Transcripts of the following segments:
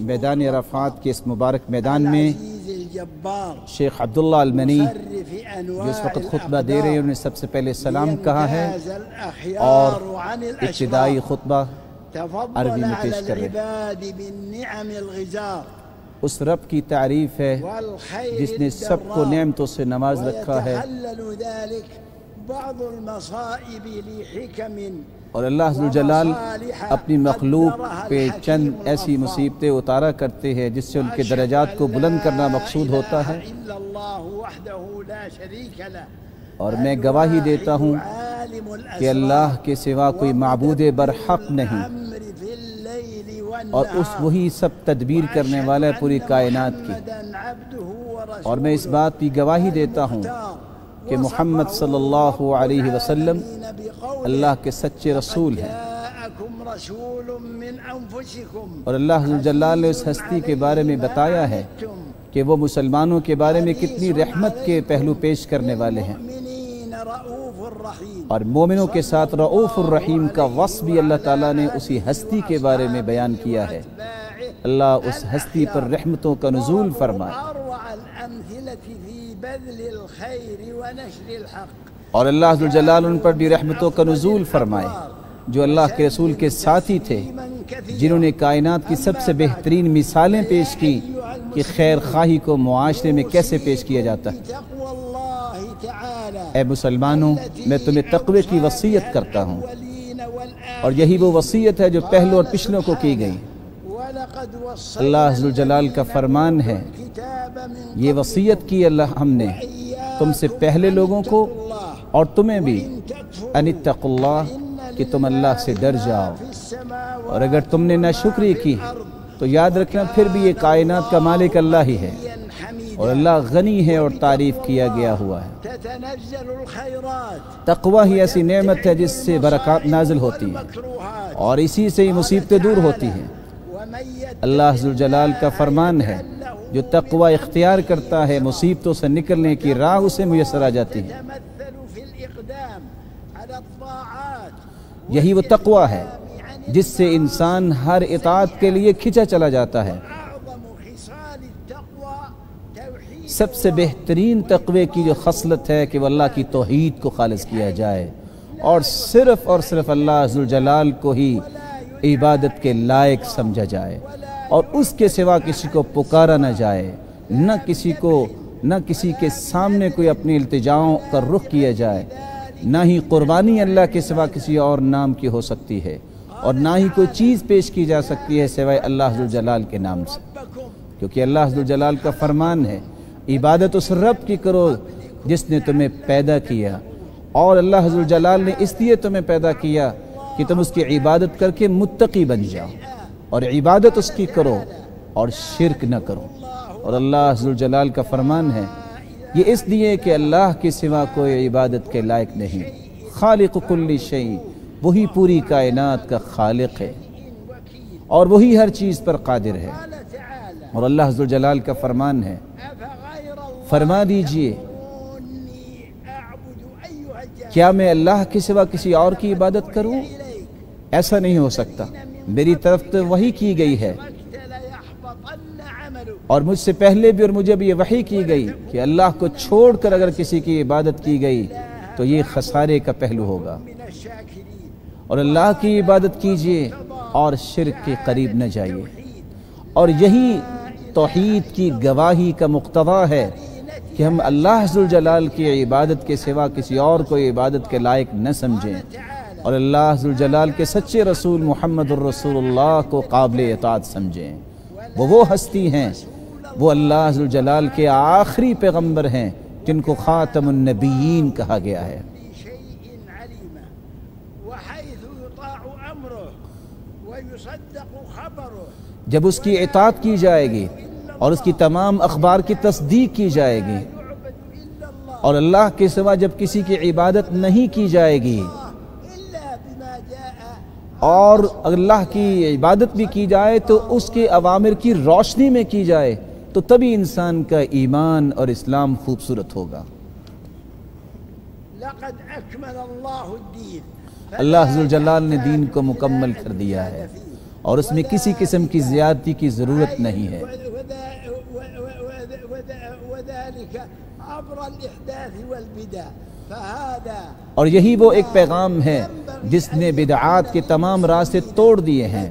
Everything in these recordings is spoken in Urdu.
میدان عرفات کے اس مبارک میدان میں شیخ عبداللہ المنی جو اس وقت خطبہ دے رہے ہیں، انہوں نے سب سے پہلے سلام کہا ہے اور ابتدائی خطبہ عربی میں پیش کر رہے ہیں۔ اس رب کی تعریف ہے جس نے سب کو نعمتوں سے نواز رکھا ہے، اور اللہ ذوالجلال اپنی مخلوق پہ چند ایسی مصیبتیں اتارا کرتے ہیں جس سے ان کے درجات کو بلند کرنا مقصود ہوتا ہے۔ اور میں گواہی دیتا ہوں کہ اللہ کے سوا کوئی معبود برحق نہیں، اور وہی سب تدبیر کرنے والا ہے پوری کائنات کی۔ اور میں اس بات کی گواہی دیتا ہوں کہ محمد صلی اللہ علیہ وسلم اللہ کے سچے رسول ہیں، اور اللہ ذوالجلال نے اس ہستی کے بارے میں بتایا ہے کہ وہ مسلمانوں کے بارے میں کتنی رحمت کے پہلو پیش کرنے والے ہیں، اور مومنوں کے ساتھ رؤوف الرحیم کا وصف بھی اللہ تعالیٰ نے اسی ہستی کے بارے میں بیان کیا ہے۔ اللہ اس ہستی پر رحمتوں کا نزول فرمائے، اور اللہ ذوالجلال ان پر بھی رحمتوں کا نزول فرمائے جو اللہ کے رسول کے ساتھی تھے، جنہوں نے کائنات کی سب سے بہترین مثالیں پیش کی کہ خیر خواہی کو معاشرے میں کیسے پیش کیا جاتا ہے۔ اے مسلمانوں، میں تمہیں تقوی کی وصیت کرتا ہوں، اور یہی وہ وصیت ہے جو پہلوں اور پچھلوں کو کی گئی۔ اللہ ذوالجلال کا فرمان ہے، یہ وصیت کی ہم نے تم سے پہلے لوگوں کو اور تمہیں بھی، ان اتقوا اللہ، کہ تم اللہ سے ڈر جاؤ، اور اگر تم نے ناشکری کی تو یاد رکھنا پھر بھی یہ کائنات کا مالک اللہ ہی ہے، اور اللہ غنی ہے اور تعریف کیا گیا ہوا ہے۔ تقوی ہی ایسی نعمت ہے جس سے برکات نازل ہوتی ہیں، اور اسی سے ہی مصیبتیں دور ہوتی ہیں۔ اللہ ذوالجلال کا فرمان ہے، جو تقوی اختیار کرتا ہے مصیبتوں سے نکلنے کی راہ اسے میسر آ جاتی ہے۔ یہی وہ تقوی ہے جس سے انسان ہر اطاعت کے لیے کھنچا چلا جاتا ہے۔ سب سے بہترین تقوی کی جو خصلت ہے کہ وہ اللہ کی توحید کو خالص کیا جائے، اور صرف اللہ ذوالجلال کو ہی عبادت کے لائق سمجھا جائے، اور اس کے سوا کسی کو پکارا نہ جائے، نہ کسی کے سامنے کوئی اپنی التجاؤں کا رخ کیا جائے، نہ ہی قربانی اللہ کے سوا کسی اور نام کی ہو سکتی ہے، اور نہ ہی کوئی چیز پیش کی جا سکتی ہے سوائے اللہ ذوالجلال کے نام سے، کیونکہ اللہ ذوالجلال کا فرمان ہے، عبادت اس رب کی کرو جس نے تمہیں پیدا کیا، اور اللہ ذوالجلال نے اس لیے تمہیں پیدا کیا کہ تم اس کی عبادت کر کے متقی بن جاؤ، اور عبادت اس کی کرو اور شرک نہ کرو۔ اور اللہ ذوالجلال کا فرمان ہے، یہ اس لیے کہ اللہ کے سوا کوئی عبادت کے لائق نہیں، خالق کل شیء، وہی پوری کائنات کا خالق ہے، اور وہی ہر چیز پر قادر ہے۔ اور اللہ ذوالجلال کا فرمان ہے، فرما دیجئے کیا میں اللہ کے سوا کسی اور کی عبادت کروں؟ ایسا نہیں ہو سکتا، میری طرف تو وحی کی گئی ہے، اور مجھ سے پہلے بھی اور مجھے بھی یہ وحی کی گئی کہ اللہ کو چھوڑ کر اگر کسی کی عبادت کی گئی تو یہ خسارے کا پہلو ہوگا، اور اللہ کی عبادت کیجئے اور شرک کے قریب نہ جائیے۔ اور یہی توحید کی گواہی کا مقتضا ہے کہ ہم اللہ ذوالجلال کی عبادت کے سوا کسی اور کو عبادت کے لائق نہ سمجھیں، اور اللہ ذوالجلال کے سچے رسول محمد الرسول اللہ کو قابل اطاعت سمجھیں۔ وہ ہستی ہیں، وہ اللہ ذوالجلال کے آخری پیغمبر ہیں جن کو خاتم النبیین کہا گیا ہے۔ جب اس کی اطاعت کی جائے گی اور اس کی تمام اخبار کی تصدیق کی جائے گی، اور اللہ کے سوا جب کسی کی عبادت نہیں کی جائے گی، اور اللہ کی عبادت بھی کی جائے تو اس کے اوامر کی روشنی میں کی جائے، تو تبھی انسان کا ایمان اور اسلام خوبصورت ہوگا۔ اللہ ذوالجلال نے دین کو مکمل کر دیا ہے، اور اس میں کسی قسم کی زیادتی کی ضرورت نہیں ہے۔ اور یہی وہ ایک پیغام ہے جس نے بدعات کے تمام راستے توڑ دیے ہیں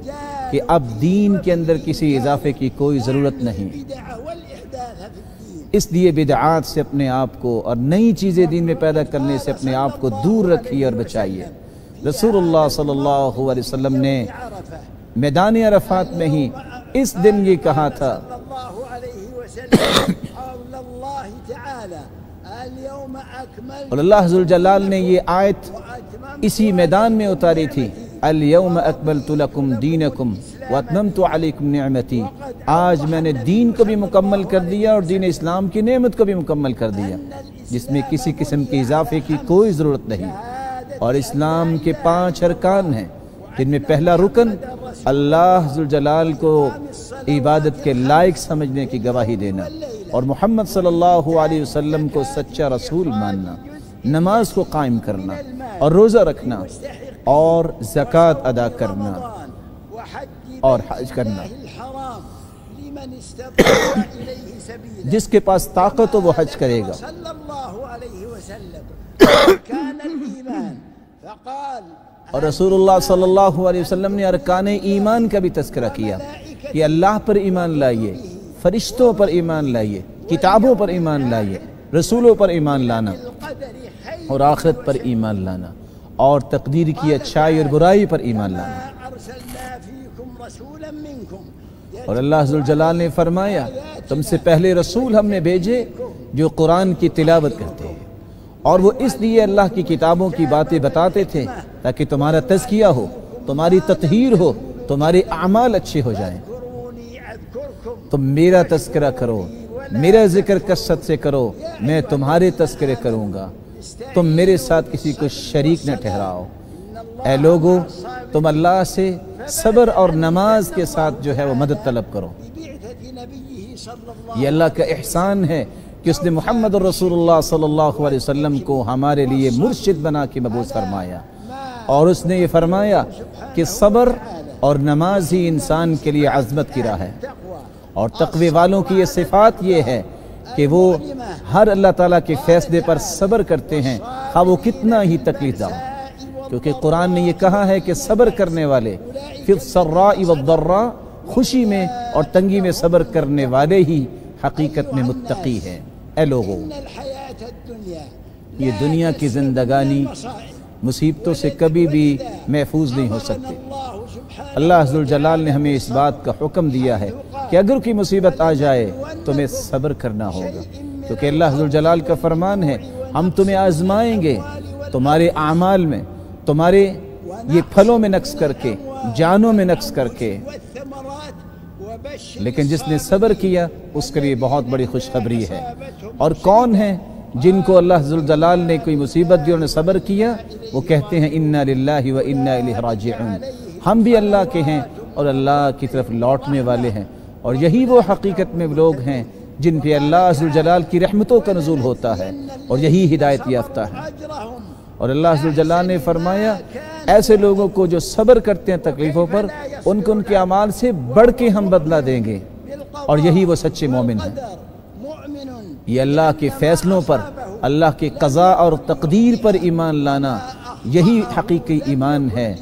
کہ اب دین کے اندر کسی اضافے کی کوئی ضرورت نہیں۔ اس لیے بدعات سے اپنے آپ کو اور نئی چیزیں دین میں پیدا کرنے سے اپنے آپ کو دور رکھیے اور بچائیے۔ رسول اللہ صلی اللہ علیہ وسلم نے میدان عرفات میں ہی اس دن یہ کہا تھا اور اللہ ذوالجلال نے یہ آیت اسی میدان میں اتاری تھی، اليوم اکملت لکم دینکم واتممت علیکم نعمتی، آج میں نے دین کو بھی مکمل کر دیا اور دین اسلام کی نعمت کو بھی مکمل کر دیا، جس میں کسی قسم کے اضافے کی کوئی ضرورت نہیں۔ اور اسلام کے 5 ارکان ہیں، جن میں پہلا رکن اللہ ذوالجلال کو عبادت کے لائق سمجھنے کی گواہی دینا، اور محمد صلی اللہ علیہ وسلم کو سچا رسول ماننا، نماز کو قائم کرنا اور روزہ رکھنا اور زکوٰۃ ادا کرنا اور حج کرنا۔ جس کے پاس طاقت ہو وہ حج کرے گا۔ اور رسول اللہ صلی اللہ علیہ وسلم نے ارکان ایمان کا بھی تذکرہ کیا کہ اللہ پر ایمان لائیے، فرشتوں پر ایمان لائیے، کتابوں پر ایمان لائیے، رسولوں پر ایمان لانا اور آخرت پر ایمان لانا اور تقدیر کی اچھائی اور برائی پر ایمان لانا۔ اور اللہ ذوالجلال نے فرمایا تم سے پہلے رسول ہم نے بھیجے جو قرآن کی تلاوت کرتے ہیں، اور وہ اس لیے اللہ کی کتابوں کی باتیں بتاتے تھے تاکہ تمہارا تزکیہ ہو، تمہاری تطہیر ہو، تمہارے اعمال اچھے ہو جائیں۔ تم میرا تذکرہ کرو، میرا ذکر کثرت سے کرو، میں تمہارے تذکرے کروں گا، تم میرے ساتھ کسی کو شریک نہ ٹھہراؤ۔ اے لوگو تم اللہ سے صبر اور نماز کے ساتھ جو ہے وہ مدد طلب کرو۔ یہ اللہ کا احسان ہے کہ اس نے محمد رسول اللہ صلی اللہ علیہ وسلم کو ہمارے لیے مرشد بنا کے مبعوث فرمایا، اور اس نے یہ فرمایا کہ صبر اور نماز ہی انسان کے لیے عظمت کی راہ ہے، اور تقوی والوں کی یہ صفات یہ ہے کہ وہ ہر اللہ تعالیٰ کے فیصلے پر صبر کرتے ہیں، خواہ وہ کتنا ہی تکلیف دہ ہو، کیونکہ قرآن نے یہ کہا ہے کہ صبر کرنے والے فی السراء والضراء، خوشی میں اور تنگی میں صبر کرنے والے ہی حقیقت میں متقی ہیں۔ اے لوگو یہ دنیا کی زندگانی مصیبتوں سے کبھی بھی محفوظ نہیں ہو سکتے۔ اللہ ذوالجلال نے ہمیں اس بات کا حکم دیا ہے کہ اگر کوئی مصیبت آ جائے تو ہمیں صبر کرنا ہوگا، کیونکہ اللہ ذوالجلال کا فرمان ہے ہم تمہیں آزمائیں گے تمہارے اعمال میں، تمہارے یہ پھلوں میں نقص کر کے، جانوں میں نقص کر کے، لیکن جس نے صبر کیا اس کے لیے بہت بڑی خوشخبری ہے۔ اور کون ہیں جن کو اللہ ذوالجلال نے کوئی مصیبت دی اور نے صبر کیا؟ وہ کہتے ہیں انا للہ و انا الیہ راجعون، ہم بھی اللہ کے ہیں اور اللہ کی طرف لوٹنے والے ہیں۔ اور یہی وہ حقیقت میں لوگ ہیں جن پہ اللہ ذوالجلال کی رحمتوں کا نزول ہوتا ہے، اور یہی ہدایت یافتہ ہے۔ اور اللہ ذوالجلال نے فرمایا ایسے لوگوں کو جو صبر کرتے ہیں تکلیفوں پر، ان کو ان کے اعمال سے بڑھ کے ہم بدلہ دیں گے، اور یہی وہ سچے مومن ہیں۔ یہ اللہ کے فیصلوں پر، اللہ کے قضاء اور تقدیر پر ایمان لانا، یہی حقیقی ایمان ہے۔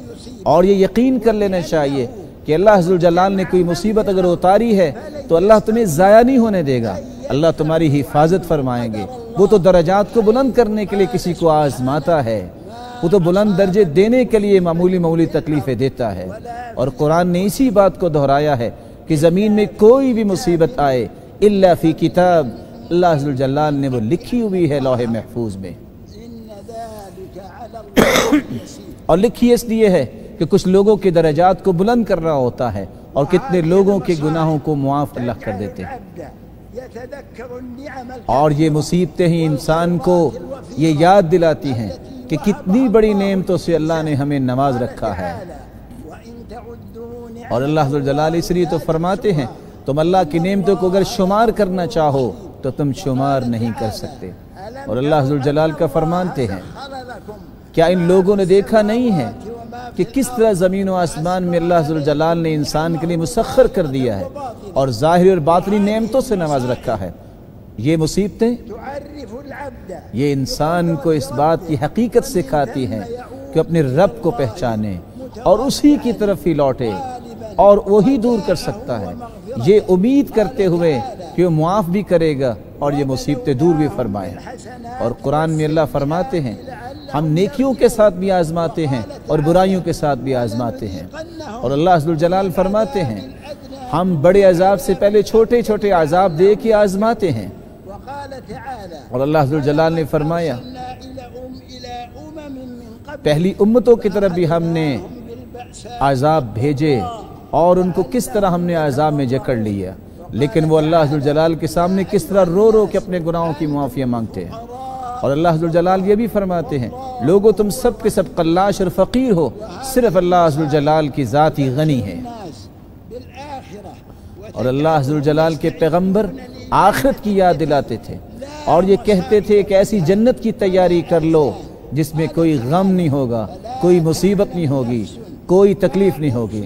اور یہ یقین کر لینا چاہیے کہ اللہ ذوالجلال نے کوئی مصیبت اگر اتاری ہے تو اللہ تمہیں ضائع نہیں ہونے دے گا، اللہ تمہاری حفاظت فرمائیں گے۔ وہ تو درجات کو بلند کرنے کے لیے کسی کو آزماتا ہے، وہ تو بلند درجے دینے کے لیے معمولی تکلیفیں دیتا ہے۔ اور قرآن نے اسی بات کو دہرایا ہے کہ زمین میں کوئی بھی مصیبت آئے الا فی کتاب، اللہ ذوالجلال نے وہ لکھی ہوئی ہے لوح محفوظ میں، اور لکھی اس لیے ہے کہ کچھ لوگوں کے درجات کو بلند کر رہا ہوتا ہے، اور کتنے لوگوں کے گناہوں کو معاف اللہ کر دیتے ہیں۔ اور یہ مصیبتیں ہی انسان کو یہ یاد دلاتی ہیں کہ کتنی بڑی نعمتوں سے اللہ نے ہمیں نواز رکھا ہے۔ اور اللہ ذوالجلال اس لیے تو فرماتے ہیں تم اللہ کی نعمتوں کو اگر شمار کرنا چاہو تو تم شمار نہیں کر سکتے۔ اور اللہ ذوالجلال کا فرمانتے ہیں کیا ان لوگوں نے دیکھا نہیں ہے کہ کس طرح زمین و آسمان میں اللہ ذوالجلال نے انسان کے لیے مسخر کر دیا ہے اور ظاہری اور باطنی نعمتوں سے نواز رکھا ہے۔ یہ مصیبتیں یہ انسان کو اس بات کی حقیقت سکھاتی ہیں کہ اپنے رب کو پہچانے اور اسی کی طرف ہی لوٹے، اور وہی دور کر سکتا ہے، یہ امید کرتے ہوئے کہ وہ معاف بھی کرے گا اور یہ مصیبتیں دور بھی فرمائے۔ اور قرآن میں اللہ فرماتے ہیں ہم نیکیوں کے ساتھ بھی آزماتے ہیں اور برائیوں کے ساتھ بھی آزماتے ہیں، اور اللہ ذوالجلال فرماتے ہیں ہم بڑے عذاب سے پہلے چھوٹے چھوٹے عذاب دے کے آزماتے ہیں۔ اور اللہ ذوالجلال نے فرمایا پہلی امتوں کی طرف بھی ہم نے عذاب بھیجے اور ان کو کس طرح ہم نے عذاب میں جکڑ لیا، لیکن وہ اللہ ذوالجلال کے سامنے کس طرح رو رو کے اپنے گناہوں کی معافی مانگتے ہیں۔ اور اللہ ذوالجلال یہ بھی فرماتے ہیں لوگو تم سب کے سب قلاش اور فقیر ہو، صرف اللہ ذوالجلال کی ذات ہی غنی ہے۔ اور اللہ ذوالجلال کے پیغمبر آخرت کی یاد دلاتے تھے اور یہ کہتے تھے کہ ایسی جنت کی تیاری کر لو جس میں کوئی غم نہیں ہوگا، کوئی مصیبت نہیں ہوگی، کوئی تکلیف نہیں ہوگی۔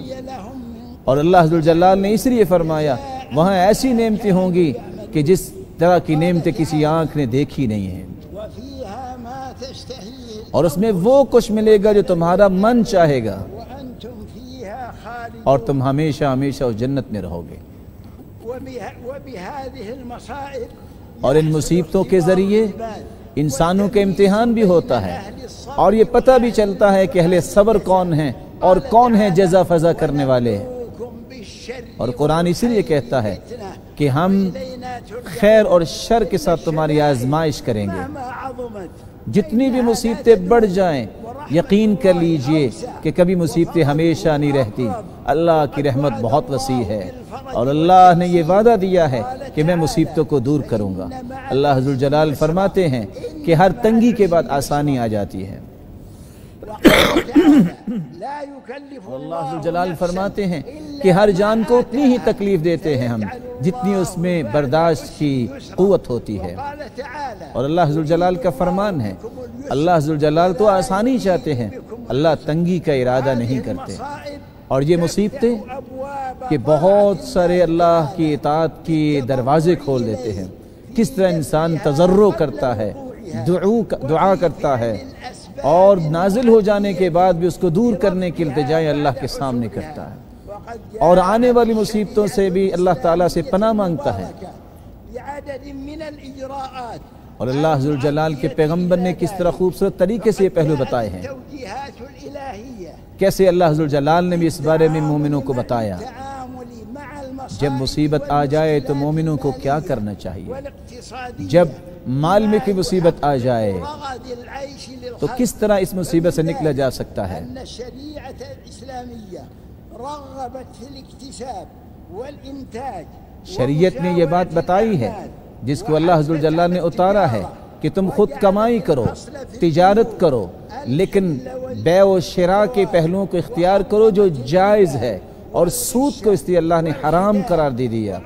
اور اللہ ذوالجلال نے اس لیے فرمایا وہاں ایسی نعمتیں ہوں گی کہ جس طرح کی نعمتیں کسی آنکھ نے دیکھی نہیں ہیں، اور اس میں وہ کچھ ملے گا جو تمہارا من چاہے گا، اور تم ہمیشہ ہمیشہ اس جنت میں رہو گے۔ اور ان مصیبتوں کے ذریعے انسانوں کے امتحان بھی ہوتا ہے، اور یہ پتہ بھی چلتا ہے کہ اہل صبر کون ہیں اور کون ہیں جزا فضا کرنے والے ہیں۔ اور قرآن اسی لیے کہتا ہے کہ ہم خیر اور شر کے ساتھ تمہاری آزمائش کریں گے، جتنی بھی مصیبتیں بڑھ جائیں یقین کر لیجئے کہ کبھی مصیبتیں ہمیشہ نہیں رہتی، اللہ کی رحمت بہت وسیع ہے اور اللہ نے یہ وعدہ دیا ہے کہ میں مصیبتوں کو دور کروں گا۔ اللہ ذوالجلال فرماتے ہیں کہ ہر تنگی کے بعد آسانی آ جاتی ہے۔ اللہ ذوالجلال فرماتے ہیں کہ ہر جان کو اتنی ہی تکلیف دیتے ہیں ہم جتنی اس میں برداشت کی قوت ہوتی ہے۔ اور اللہ ذوالجلال کا فرمان ہے اللہ ذوالجلال تو آسانی چاہتے ہیں، اللہ تنگی کا ارادہ نہیں کرتے۔ اور یہ مصیبتیں کہ بہت سارے اللہ کی اطاعت کی دروازے کھول دیتے ہیں، کس طرح انسان تضرع کرتا ہے، دعا کرتا ہے، اور نازل ہو جانے کے بعد بھی اس کو دور کرنے کی التجائیں اللہ کے سامنے کرتا ہے، اور آنے والی مصیبتوں سے بھی اللہ تعالیٰ سے پناہ مانگتا ہے۔ اور اللہ ذوالجلال کے پیغمبر نے کس طرح خوبصورت طریقے سے یہ پہلو بتائے ہیں، کیسے اللہ ذوالجلال نے بھی اس بارے میں مومنوں کو بتایا جب مصیبت آ جائے تو مومنوں کو کیا کرنا چاہیے، جب مال میں کوئی مصیبت آ جائے تو کس طرح اس مصیبت سے نکلا جا سکتا ہے۔ شریعت نے یہ بات بتائی ہے جس کو اللہ ذوالجلال نے اتارا ہے کہ تم خود کمائی کرو، تجارت کرو، لیکن بیع و شراء کے پہلوؤں کو اختیار کرو جو جائز ہے، اور سود کو اس لیے اللہ نے حرام قرار دے دیا،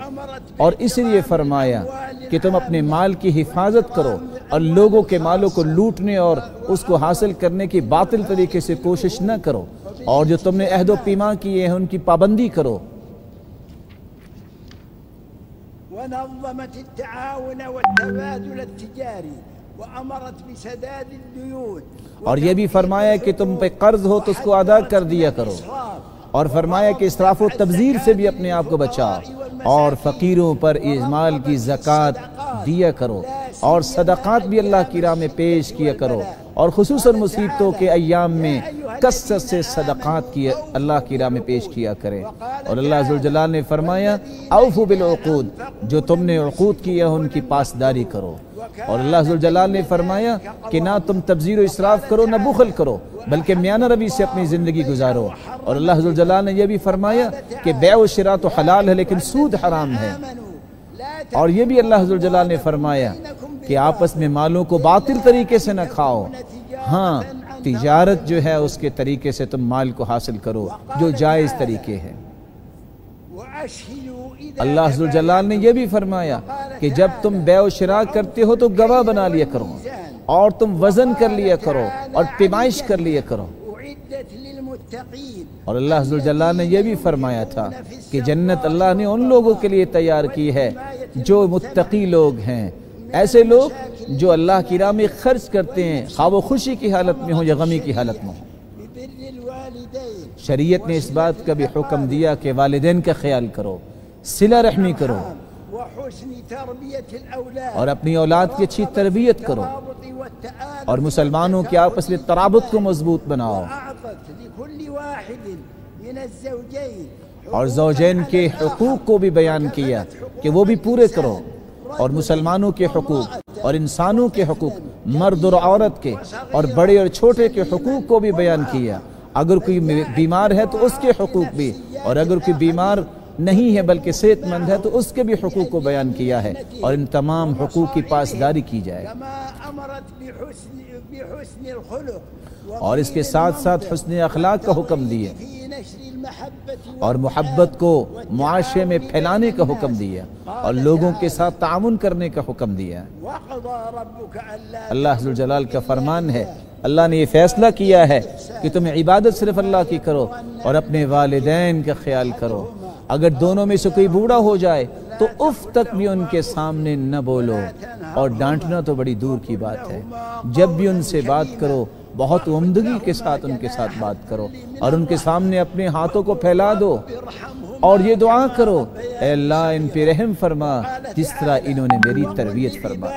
اور اس لیے فرمایا کہ تم اپنے مال کی حفاظت کرو اور لوگوں کے مالوں کو لوٹنے اور اس کو حاصل کرنے کی باطل طریقے سے کوشش نہ کرو، اور جو تم نے عہد و پیما کیے ہیں ان کی پابندی کرو۔ ونظمت التعاون والتبادل التجاري وأمرت بسداد الديون، اور یہ بھی فرمایا کہ تم پہ قرض ہو تو اس کو ادا کر دیا کرو، اور فرمایا کہ اسراف و تبذیر سے بھی اپنے آپ کو بچاؤ، اور فقیروں پر مال کی زکوٰۃ دیا کرو، اور صدقات بھی اللہ کی راہ میں پیش کیا کرو، اور خصوصاً مصیبتوں کے ایام میں کثرت سے صدقات کی اللہ کی راہ میں پیش کیا کرے۔ اور اللہ ذوالجلال نے فرمایا اوفوا بالعقود، جو تم نے عقود کیے ہیں ان کی پاسداری کرو۔ اور اللہ ذوالجلال نے فرمایا کہ نہ تم تبذیر و اسراف کرو نہ بخل کرو، بلکہ میانہ روی سے اپنی زندگی گزارو۔ اور اللہ ذوالجلال نے یہ بھی فرمایا کہ بیع و شراء تو حلال ہے لیکن سود حرام ہے۔ اور یہ بھی اللہ ذوالجلال نے فرمایا کہ آپس میں مالوں کو باطل طریقے سے نہ کھاؤ، ہاں تجارت جو ہے اس کے طریقے سے تم مال کو حاصل کرو جو جائز طریقے ہے۔ اللہ ذوالجلال نے یہ بھی فرمایا کہ جب تم بیع و شراء کرتے ہو تو گواہ بنا لیا کرو، اور تم وزن کر لیا کرو اور پیمائش کر لیا کرو۔ للمتقين اور اللہ ذوالجلال نے یہ بھی فرمایا تھا کہ جنت اللہ نے ان لوگوں کے لیے تیار کی ہے جو متقی لوگ ہیں، ایسے لوگ جو اللہ کی راہ میں خرچ کرتے ہیں، خواہ وہ خوشی کی حالت میں ہوں یا غمی کی حالت میں ہوں۔ ببر الوالدين شریعت نے اس بات کا بھی حکم دیا کہ والدین کا خیال کرو، صلہ رحمی کرو، وحسن تربية الأولاد اور اپنی اولاد کی اچھی تربیت کرو، والترابط والتآلف اور مسلمانوں کے آپس میں ترابط کو مضبوط بناؤ، وأعطت لكل واحد من الزوجين اور زوجین کے حقوق کو بھی بیان کیا کہ وہ بھی پورے کرو، اور مسلمانوں کے حقوق اور انسانوں کے حقوق، مرد اور عورت کے اور بڑے اور چھوٹے کے حقوق کو بھی بیان کیا۔ اگر کوئی بیمار ہے تو اس کے حقوق بھی، اور اگر کوئی بیمار نہیں ہے بلکہ صحت مند ہے تو اس کے بھی حقوق کو بیان کیا ہے، اور ان تمام حقوق کی پاسداری کی جائے، كما أمرت بحسن الخلق اور اس کے ساتھ ساتھ حسن اخلاق کا حکم دیا، في نشر المحبة اور محبت کو معاشرے میں پھیلانے کا حکم دیا، اور لوگوں کے ساتھ تعاون کرنے کا حکم دیا۔ وقضى ربك ألا اللہ ذوالجلال کا فرمان ہے، اللہ نے یہ فیصلہ کیا ہے کہ تم عبادت صرف اللہ کی کرو اور اپنے والدین کا خیال کرو۔ اگر دونوں میں سے کوئی بوڑھا ہو جائے تو اف تک بھی ان کے سامنے نہ بولو، اور ڈانٹنا تو بڑی دور کی بات ہے۔ جب بھی ان سے بات کرو بہت عمدگی کے ساتھ ان کے ساتھ بات کرو، اور ان کے سامنے اپنے ہاتھوں کو پھیلا دو اور یہ دعا کرو، اے اللہ ان پہ رحم فرما جس طرح انہوں نے میری تربیت فرما۔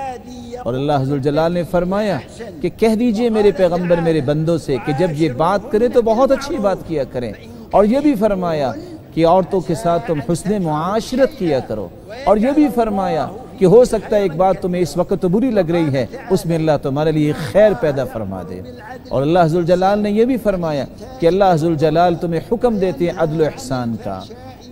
اور اللہ ذوالجلال نے فرمایا کہ کہہ دیجئے میرے پیغمبر میرے بندوں سے کہ جب یہ بات کریں تو بہت اچھی بات کیا کریں، اور یہ بھی فرمایا کہ عورتوں کے ساتھ تم حسن معاشرت کیا کرو، اور یہ بھی فرمایا کہ ہو سکتا ہے ایک بات تمہیں اس وقت تو بری لگ رہی ہے، اس میں اللہ تمہارے لیے خیر پیدا فرما دے۔ اور اللہ ذوالجلال نے یہ بھی فرمایا کہ اللہ ذوالجلال تمہیں حکم دیتے ہیں عدل و احسان کا،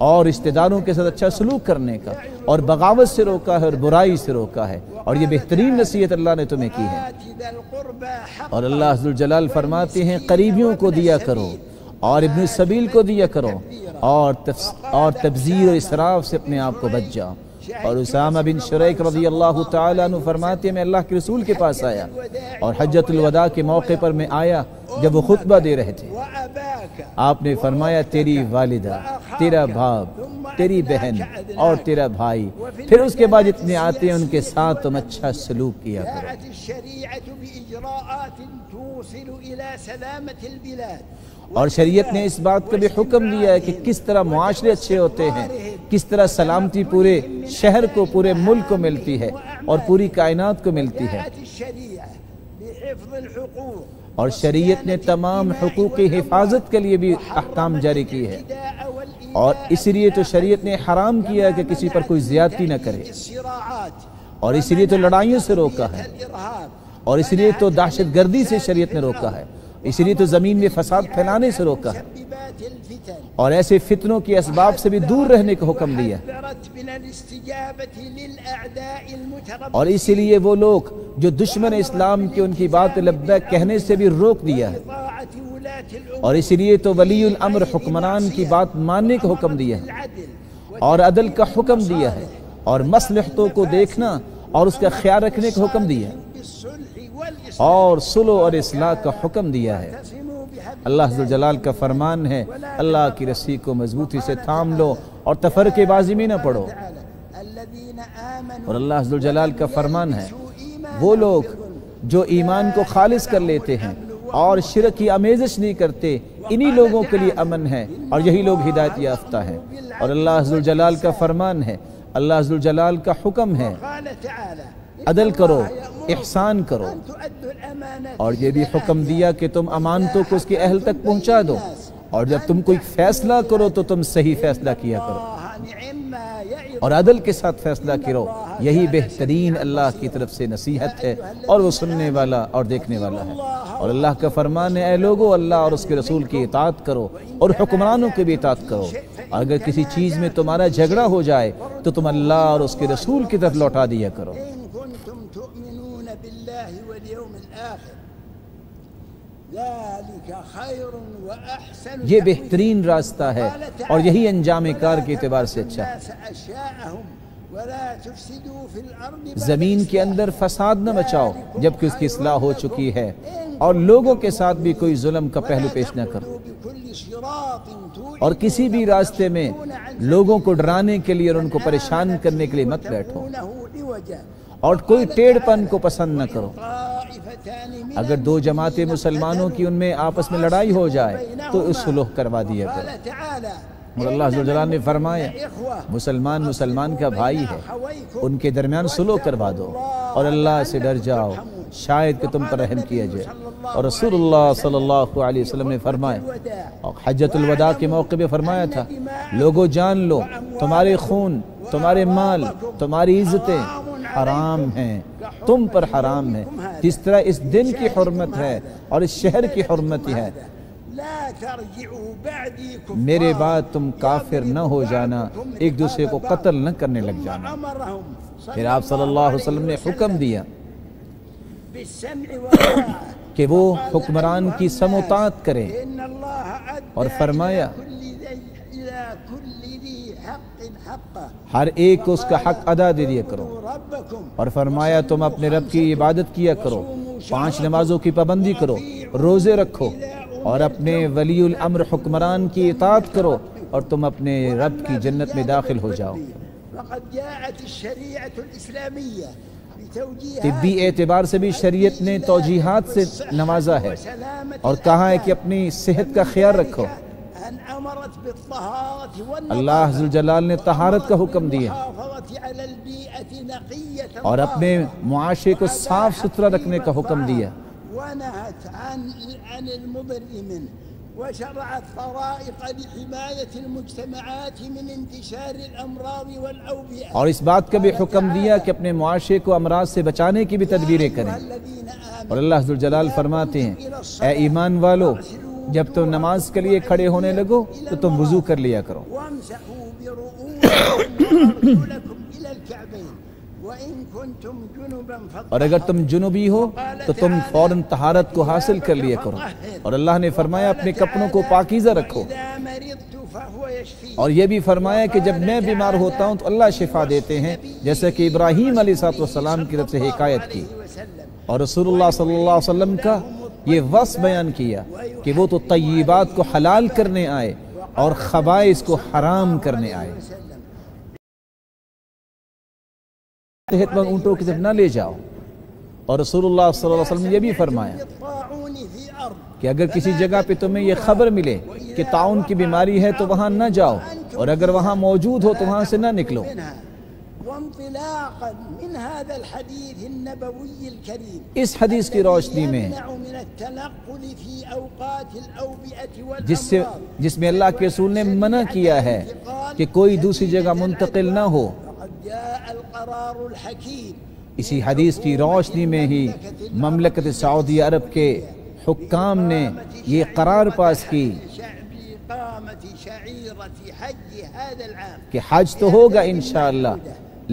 اور رشتہ داروں کے ساتھ اچھا سلوک کرنے کا، اور بغاوت سے روکا ہے اور برائی سے روکا ہے، اور یہ بہترین نصیحت اللہ نے تمہیں کی ہے۔ ذا القربى حق اور اللہ ذوالجلال فرماتے ہیں قریبیوں کو دیا کرو، اور ابن السبیل کو دیا کرو، اور تبذیر و اسراف سے اپنے آپ کو بچ جاؤ۔ اور اسامہ بن شریک رضی اللہ تعالیٰ عنہ فرماتے ہیں میں اللہ کے رسول کے پاس آیا، اور حجۃ الوداع کے موقع پر میں آیا جب وہ خطبہ دے رہے تھے، وأباك آپ نے فرمایا تیری والدہ، تیرا باپ، تیری بہن اور تیرا بھائی، پھر اس کے بعد جتنے آتے ہیں ان کے ساتھ تم اچھا سلوک کیا کرو۔ جاءت الشريعة بإجراءات توصل إلى سلامة البلاد اور شریعت نے اس بات کا بھی حکم دیا ہے کہ کس طرح معاشرے اچھے ہوتے ہیں، کس طرح سلامتی پورے شہر کو، پورے ملک کو ملتی ہے اور پوری کائنات کو ملتی ہے۔ جاءت الشريعة بحفظ الحقوق اور شریعت نے تمام حقوق کی حفاظت کے لیے بھی احکام جاری کی ہے، والاعتداء والإيذاء اور اس لیے تو شریعت نے حرام کیا کہ کسی پر کوئی زیادتی نہ کرے، الصراعات اور اس لیے تو لڑائیوں سے روکا ہے، الإرهاب اور اس لیے تو دہشت گردی سے شریعت نے روکا ہے، اس لیے تو زمین میں فساد پھیلانے سے روکا ہے، مسببات الفتن اور ایسے فتنوں کے اسباب سے بھی دور رہنے کا حکم دیا ہے۔ حذرت من الاستجابة للأعداء المتربصين اور اسی لیے وہ لوگ جو دشمن اسلام کے ان کی بات لبیک کہنے سے بھی روک دیا ہے، بطاعة ولاة الأمور اور اسی لیے تو ولی الامر حکمران کی بات ماننے کا حکم دیا ہے، العدل اور عدل کا حکم دیا ہے، اور مصلحتوں کو دیکھنا اور اس کا خیال رکھنے کا حکم دیا ہے، بالصلح والإصلاح اور صلح اور اصلاح کا حکم دیا ہے۔ اعتصموا بحبل اللہ ذوالجلال کا فرمان ہے اللہ کی رسی کو مضبوطی سے تھام لو اور تفرقے بازی میں نہ پڑو۔ تعالى الذين آمنوا اور اللہ ذوالجلال کا فرمان ہے وہ لوگ جو ایمان کو خالص کر لیتے ہیں اور شرک کی آمیزش نہیں کرتے، انہی لوگوں کے لیے امن ہے، اور یہی لوگ ہدایت یافتہ ہیں۔ اور اللہ ذوالجلال کا فرمان ہے، اللہ ذوالجلال کا حکم ہے قال تعالى عدل کرو، احسان کرو، أن تؤدوا الأمانات اور یہ بھی حکم دیا کہ تم امانتوں کو اس کے اہل تک پہنچا دو، اور جب تم کوئی فیصلہ کرو تو تم صحیح فیصلہ کیا کرو، نعم ما يعظ اور عدل کے ساتھ فیصلہ کرو، یہی بہترین اللہ کی طرف سے نصیحت ہے، اور وہ سننے والا اور دیکھنے والا ہے۔ اور اللہ کا فرمان ہے اے لوگو اللہ اور اس کے رسول کی اطاعت کرو اور حکمرانوں کی بھی اطاعت کرو، اور اگر کسی چیز میں تمہارا جھگڑا ہو جائے تو تم اللہ اور اس کے رسول کی طرف لوٹا دیا کرو۔ إن كنتم تؤمنون بالله واليوم الآخر ذلك خير وأحسن یہ بہترین راستہ ہے اور یہی انجام کار کے اعتبار سے اچھا ہے۔ الناس أشياءهم ولا تفسدوا في الأرض بعد زمین کے اندر فساد نہ مچاؤ جبکہ اس کی اصلاح ہو چکی ہے، اور لوگوں کے ساتھ بھی کوئی ظلم کا پہلو پیش نہ کرو، بكل صراط اور کسی بھی راستے میں لوگوں کو ڈرانے کے لیے اور ان کو پریشان کرنے کے لیے مت بیٹھو، توجهونه عوجا اور کوئی ٹیڑھ پن کو پسند نہ کرو۔ طائفتان من اگر دو جماعتیں مسلمانوں کی ان میں آپس میں لڑائی ہو جائے تو اس صلح کروا دیا کرو۔ قال تعالى اور اللہ عز و جلال نے فرمایا مسلمان کا بھائی ہے، ان کے درمیان صلح کروا دو اور اللہ سے ڈر جاؤ شاید کہ تم پر رحم کیا جائے۔ اور رسول اللہ صلی اللہ علیہ وسلم نے فرمایا، اور حجۃ الوداع کے موقع پہ فرمایا تھا، لوگو جان لو تمہارے خون، تمہارے مال، تمہاری عزتیں حرام ہیں، تم پر حرام ہیں، جس طرح اس دن کی حرمت ہے اور اس شہر کی حرمت ہے۔ لا ترجعوا بعدي كفار میرے بعد تم کافر نہ ہو جانا، ایک دوسرے کو قتل نہ کرنے لگ جانا۔ امرهم پھر آپ صلی اللہ علیہ وسلم نے حکم دیا بالسمع والطاعة کہ وہ حکمران کی سم و طاعت کرے، ان اللہ ادى اور فرمایا الى كل ذي حق حقه ہر ایک کو اس کا حق ادا دے دیا کرو، ربكم اور فرمایا تم اپنے رب کی عبادت کیا کرو، 5 نمازوں کی پابندی کرو، روزے رکھو، اور اپنے ولی الامر حکمران کی اطاعت کرو، اور تم اپنے رب کی جنت میں داخل ہو جاؤ۔ وقد جاءت الشريعة الإسلامية بتوجيهات طبی اعتبار سے بھی شریعت نے توجیحات سے نوازا ہے اور کہا ہے کہ اپنی صحت کا خیال رکھو۔ أن أمرت بالطهارة اللہ عز و جلال نے طہارت کا حکم دیا والمحافظة على البيئة نقية اور اپنے معاشرے کو صاف ستھرا رکھنے کا حکم دیا، ونهت عن المضر منه وشرعت طرائق لحماية المجتمعات من انتشار الأمراض والأوبئة اور اس بات کا بھی حکم دیا کہ اپنے معاشرے کو امراض سے بچانے کی بھی تدبیریں کریں۔ الذين آمنوا اور اللہ عز و جلال فرماتے ہیں، اے ایمان والو، جب تم نماز کے لیے کھڑے ہونے لگو تو تم وضو کر لیا کرو، وامسحوا برؤوسكم وأرجلكم إلى الكعبين وإن كنتم جنبا اور اگر تم جنوبی ہو تو تم فوراً طہارت کو حاصل کر لیا کرو۔ اور اللہ نے فرمایا اپنے کپڑوں کو پاکیزہ رکھو، إذا مرضت فهو يشفي اور یہ بھی فرمایا کہ جب میں بیمار ہوتا ہوں تو اللہ شفا دیتے ہیں، جیسا کہ ابراہیم علیہ السلام کی طرف سے حکایت کی۔ وسلم اور رسول اللہ صلی اللہ علیہ وسلم کا یہ وصف بیان کیا کہ وہ تو طیبات کو حلال کرنے آئے اور خبائث کو حرام کرنے آئے۔ صحت مند اونٹوں کی طرف نہ لے جاؤ، اور رسول اللہ صلی اللہ علیہ وسلم نے یہ بھی فرمایا الطاعون في أرض کہ اگر کسی جگہ پہ تمہیں یہ خبر ملے کہ طاعون کی بیماری ہے تو وہاں نہ جاؤ، اور اگر وہاں موجود ہو تو وہاں سے نہ نکلو۔ منها وانطلاقا من هذا الحديث النبوي الكريم اس حدیث کی روشنی میں يمنع من التنقل في أوقات الأوبئة والأمراض جس میں اللہ کے رسول نے منع کیا ہے کہ کوئی دوسری جگہ منتقل نہ ہو، وقد جاء القرار الحكيم اسی حدیث کی روشنی میں ہی مملکت سعودی عرب کے حکام نے یہ قرار پاس کی بإقامة شعيرة حج هذا العام کہ حج تو ہوگا انشاءاللہ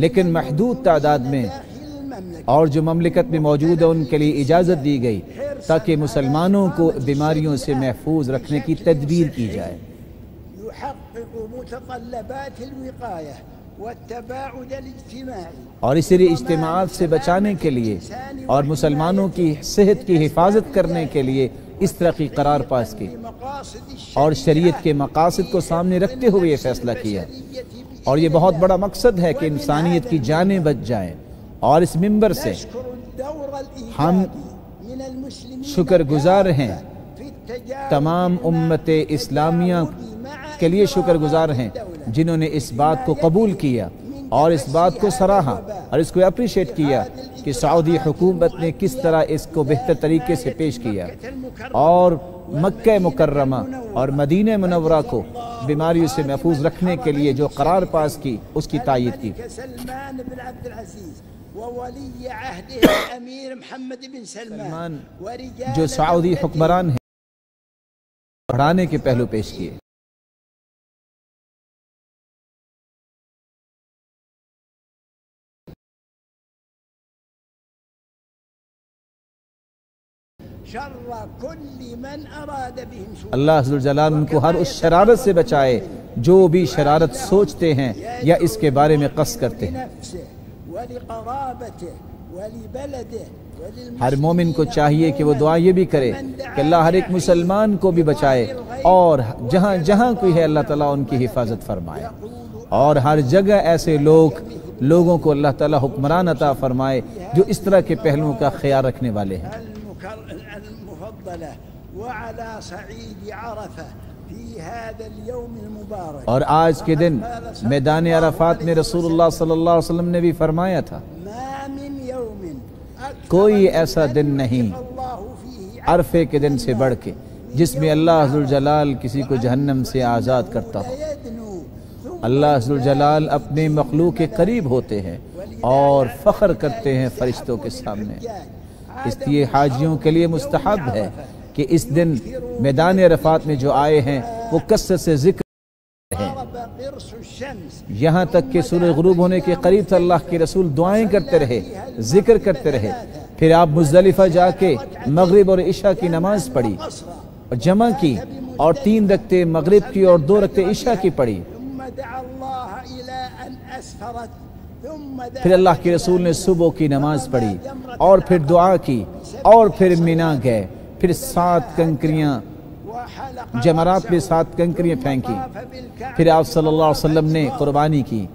لیکن محدود تعداد میں، داخل المملكة اور جو مملکت میں موجود ہے ان کے لیے اجازت دی گئی تاکہ مسلمانوں کو بیماریوں سے محفوظ رکھنے کی تدبیر کی جائے۔ يحقق متطلبات الوقاية والتباعد الاجتماعي اور اس لیے اجتماعات سے بچانے کے لیے اور مسلمانوں کی صحت کی حفاظت کرنے کے لیے اس طرح کی قرار پاس کی، مقاصد اور شریعت کے مقاصد کو سامنے رکھتے ہوئے یہ فیصلہ کیا۔ اور یہ بہت بڑا مقصد ہے کہ انسانیت کی جانیں بچ جائیں، اور اس منبر سے نشكر الدور ہم الإيجابي من المسلمين شکر گزار ہیں، في التجاوز تمام امت اسلامیہ کے لیے شکر گزار ہیں جنہوں نے اس بات کو قبول کیا اور اس بات کو سراہا اور اس کو اپریشیٹ کیا کہ سعودی حکومت نے کس طرح اس کو بہتر طریقے سے پیش کیا، اور مکہ مکرمہ اور مدینہ منورہ کو بیماریوں سے محفوظ رکھنے کے لیے جو قرار پاس کی اس کی تائید کی۔ سلمان بن عبد العزيز وولي عهده الأمير محمد بن سلمان ورجال جو سعودی حکمران ہیں بڑھانے کے پہلو پیش کیے۔ شر كل من أراد بهم سوءا اللہ ذو الجلال ان کو ہر اس شرارت سے بچائے جو بھی شرارت سوچتے ہیں یا اس کے بارے میں قصد کرتے ہیں۔ لنفسه ولقرابته ولبلده ہر مومن کو چاہیے کہ وہ دعا یہ بھی کرے کہ اللہ ہر ایک مسلمان کو بھی بچائے، اور جہاں جہاں کوئی ہے اللہ تعالیٰ ان کی حفاظت فرمائے، اور ہر جگہ ایسے لوگوں کو اللہ تعالیٰ حکمران عطا فرمائے جو اس طرح کے پہلوؤں کا خیال رکھنے والے ہیں۔ المفضلة وعلى صعيد عرفة في هذا اليوم المبارك، اور آج کے دن میدان عرفات میں رسول اللہ صلی اللہ علیہ وسلم نے بھی فرمایا تھا، ما من يوم کوئی ایسا دن نہیں الله فيه عرفے کے دن سے بڑھ کے جس میں اللہ ذوالجلال کسی کو جہنم سے آزاد کرتا ہو۔ يدنو ثم اللہ ذوالجلال اپنے مخلوق کے قریب ہوتے ہیں اور فخر کرتے ہیں فرشتوں کے سامنے، اس لیے حاجیوں کے لیے مستحب ہے کہ اس دن میدان عرفات میں جو آئے ہیں وہ کثرت سے ذکر ہیں، غرب قرص الشمس یہاں تک کہ سورج غروب ہونے کے قریب تھا اللہ کے رسول دعائیں کرتے رہے، ذکر کرتے رہے، پھر آپ مزدلفہ جا کے مغرب اور عشاء کی نماز پڑھی اور جمع کی، اور 3 رکعتیں مغرب کی اور 2 رکعتیں عشاء کی پڑھی، ثم دعا الله إلى أن أسفرت ثم پھر اللہ کے رسول نے صبح کی نماز پڑھی اور پھر دعا کی، اور پھر مینا گئے، پھر 7 کنکریاں وحلق جمرات میں 7 کنکریاں پھینکی، پھر آپ صلی اللہ علیہ وسلم نے قربانی کی،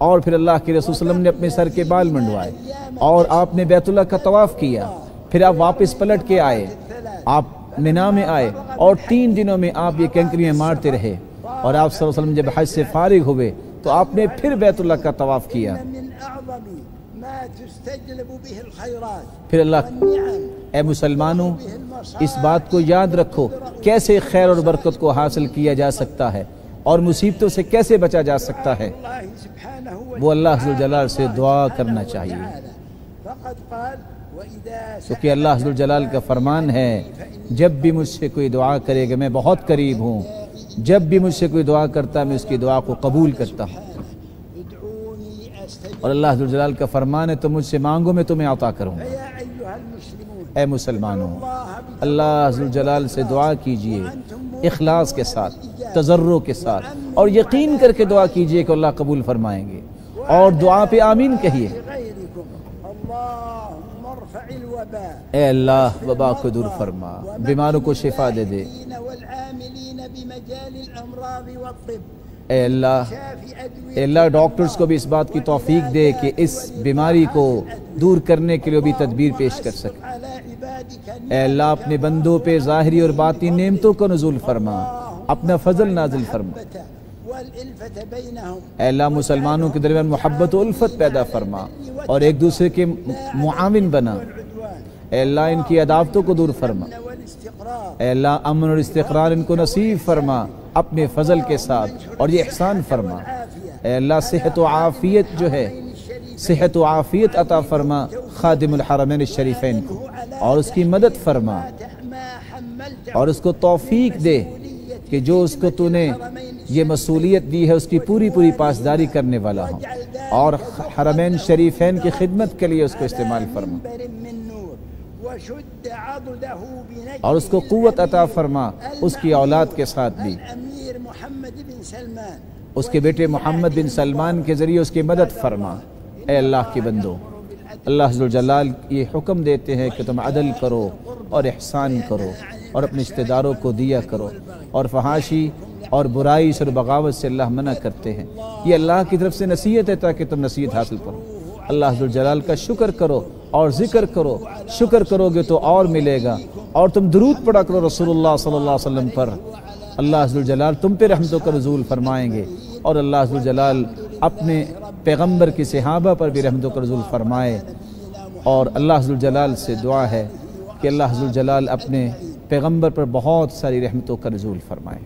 اور پھر اللہ کے رسول صلی اللہ علیہ وسلم نے اپنے سر کے بال منڈوائے، اور آپ نے بیت اللہ کا طواف کیا، پھر آپ واپس پلٹ کے آئے، آپ مینا میں آئے، اور 3 دنوں میں آپ یہ کنکریاں مارتے رہے، اور آپ صلی اللہ علیہ وسلم جب حج سے فارغ ہوئے تو آپ نے پھر بیت اللہ کا طواف کیا۔ من أعظم ما تستجلب به الخيرات پھر اللہ، والنعم اے مسلمانوں اس بات کو یاد رکھو کیسے خیر اور برکت کو حاصل کیا جا سکتا ہے اور مصیبتوں سے کیسے بچا جا سکتا ہے، الله سبحانه وہ اللہ ذوالجلال سے دعا کرنا چاہیے، وتعالى فقد قال وإذا کیونکہ اللہ ذوالجلال کا فرمان ہے جب بھی مجھ سے کوئی دعا کرے گا میں بہت قریب ہوں، جب بھی مجھ سے کوئی دعا کرتا میں اس کی دعا کو قبول کرتا ہوں، ادعوني أستجب اور اللہ ذوالجلال کا فرمان ہے تم مجھ سے مانگو میں تمہیں عطا کروں گا۔ يا أيها المسلمون اے مسلمانوں اللہ ذوالجلال سے دعا کیجئے اخلاص کے ساتھ، تضرع کے ساتھ، اور یقین کر کے دعا کیجئے کہ اللہ قبول فرمائیں گے، اور دعا پہ آمین کہیے۔ بغيركم اللهم ارفع الوباء اے اللہ وبا کو دور فرما، بیماروں کو شفا دے دے، والعاملين بمجال الأمراض والطب اے اللہ شافي أدوية اے اللہ ڈاکٹرز کو بھی اس بات کی توفیق دے کہ اس بیماری کو دور کرنے کے لیے بھی تدبیر پیش کر سکے۔ على عبادك اے اللہ اپنے بندوں پہ ظاہری اور باطنی نعمتوں کو نزول فرما، اپنا فضل نازل فرما، النعمة والإلفة بينهم اے اللہ مسلمانوں کے درمیان محبت و الفت پیدا فرما اور ایک دوسرے کے معاون بنا، والعدوان اے اللہ ان کی عداوتوں کو دور فرما، والاستقرار اے اللہ امن اور استقرار ان کو نصیب فرما اپنے فضل کے ساتھ، اور یہ احسان فرما، اے اللہ صحت و عافیت جو ہے صحت و عافیت عطا فرما خادم الحرمین الشریفین کو، اور اس کی مدد فرما، ما حملت اور اس کو توفیق دے کہ جو اس کو تو نے یہ مسئولیت دی ہے اس کی پوری پاسداری کرنے والا ہوں، اور حرمین شریفین کی خدمت کے لیے اس کو استعمال فرما، منبر من نور وشد عضده بنجم اور اس کو قوت عطا فرما اس کی اولاد کے ساتھ بھی، الأمير محمد بن سلمان اس کے بیٹے محمد بن سلمان کے ذریعے اس کی مدد فرما۔ اے اللہ کے بندو اللہ ذوالجلال یہ حکم دیتے ہیں کہ تم عدل کرو اور احسان کرو اور اپنے رشتہ داروں کو دیا کرو، اور فحاشی اور برائی اور بغاوت سے اللہ منع کرتے ہیں، یہ اللہ کی طرف سے نصیحت ہے تاکہ تم نصیحت حاصل کرو۔ اللہ ذوالجلال کا شکر کرو اور ذکر کرو، شکر کرو گے تو اور ملے گا، اور تم درود پڑھا کرو رسول اللہ صلی اللہ علیہ وسلم پر، اللہ ذوالجلال تم پہ رحمتوں کا نزول فرمائیں گے، اور اللہ ذوالجلال اپنے پیغمبر کی صحابہ پر بھی رحمتوں کا نزول فرمائے، اور اللہ ذوالجلال سے دعا ہے کہ اللہ ذوالجلال اپنے پیغمبر پر بہت ساری رحمتوں کا نزول فرمائے۔